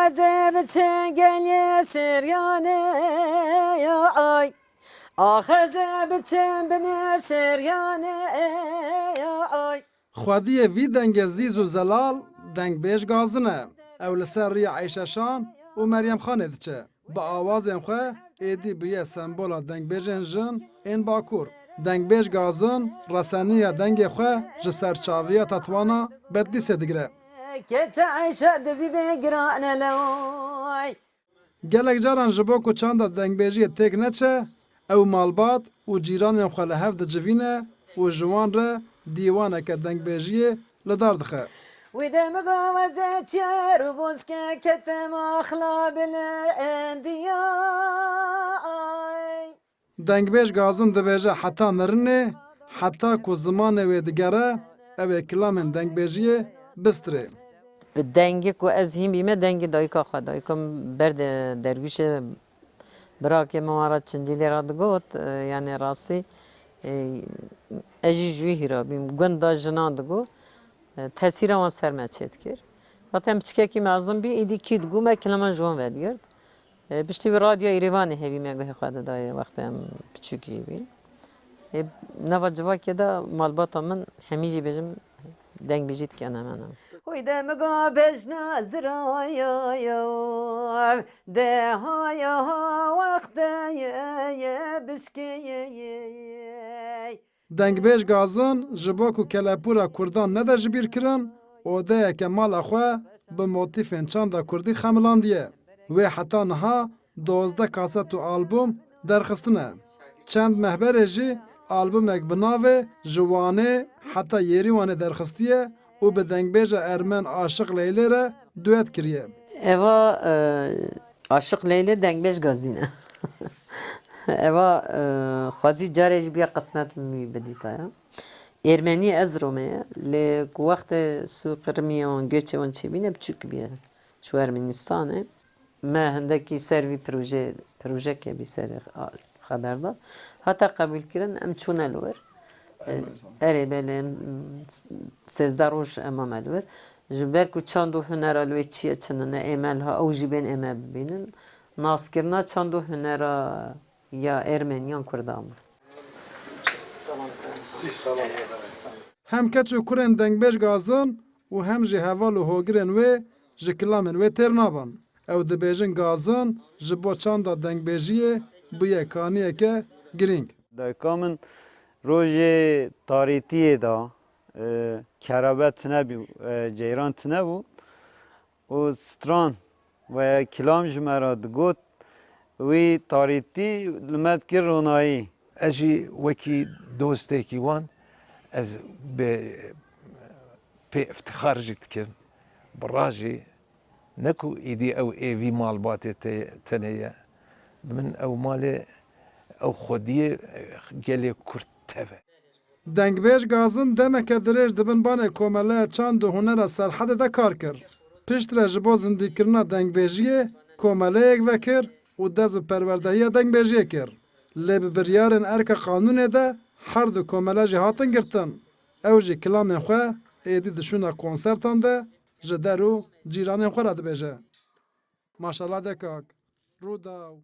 gavaze biçe gel seryane ay. Ahaze biçe bine seryane ay. Xwediyê vî dengê zîz û zelal dengbêj gazin e. Ew li ser rêya Eyşeşan û Meryem Xanê diçe. Bi awazên xwe êdî bûye sembola dengbêjên jin ên Bakur. Dengbêj gazin reseniya dengê xwe ji ser çaviya Tetwana Bedlîsê digire. Keçe Ayşe dibi begrane loy. Gelek caran ji bo ku çanda dengbêjiyê têk neçe, ew malbat û cîranên xwe li hev dicivîne û ji wan re dîwaneke dengbêjiyê li dar dixe. Widem gavaze çer buzke ketem axla bile endiya ay. Dengbêj gazin dibêje heta mirinê, heta ku zimanê wê digere, ew ê kilamên dengbêjiyê bistirê. Bi dengê ku ez hîn bîme dengê dayika xwe dayikam ber de dervîşe birakê me wan ra çincîlê ra digot yani rastî ez jî ji wî hîra bîm gunda jinan digot tesîra wan ser me çê dikir. Hatem piçikekî mezin bî êdî kî digot me kilaman ji wan vedigirt. Piştî vî radyoya Êrîvanê hevî me guhê xwe didayê wextê em piçûk jî bî. Nava civakê de malbata min hemî jî bêjim dengbêjî dike hemen hemen. Huyde mi ga bejna ziraya ya de haya vakte ye bişkeye. Dengbêj gazin ji bo ku kelepûra Kurdan nede ji bîr kirin, odeyeke mala xwe bi motîfên çanda Kurdî xemilandiye. Wê heta niha 12 kaset û albûm derxistine. Çend mehberê jî albûmek bi navê ji wanê heta yerî wanê derxistiye û bi dengbêja Ermen Aşık Leylê re duet kiriye. Eva Aşık Leyli dengbêj gazîne. Eva xwazî carê jî bûye qismet min bidîta ya. Ermenî ez romeye lê ku wextê sû qirmiye wan göçê wan çêbîne biçûk bûye ji Ermenistanê. Me hindekî ser vî projeyekê bî serê xeber da. Heta qebûlkirin em çûne li wir. Erê belê 13 roj ema me li wir. Ji ber ku çand û hunera li wê çi ye çinine ême liha ew jî bên ême bibînin. Naskirina çand û hunera ya Ermeniyan Kurdan bû. Hem keç û kurên dengbêj gazin û hem jî heval û hogirên wê ji kilamên wê têr naban. Ew dibêjin gazin ji bo çanda dengbêjiyê bûye kaniyeke girîng. Dayika min rojê tarîtiyê da kerabet tune bû ceyran tune bû û stran ve kilam ji me ra digot wî tarîtî li me dikir ronayî. Ez jî wekî dostekî wan ez pê iftixar jî dikim. Bi rajê ne ku êdî ew êvî malbatê tenê ye. Min ew malê ew xwediyê gelê Kurd teve. Dengbêj gazin demeke dirêj dibin banê komeleya çand û hunera Serhedê de kar kir. Piştre ji bo zindîkirina dengbêjiyê komeleyek vekir û dez û perwerdehiya dengbêjiyê kir. Lê bi biryarên erka qanûnê de her du komele jî hatin girtin. Ew jî kilamên xwe êdî dişûna konsertan de ji der û cîranên xwe re dibêje. Maşallah dekak. Rûdaw.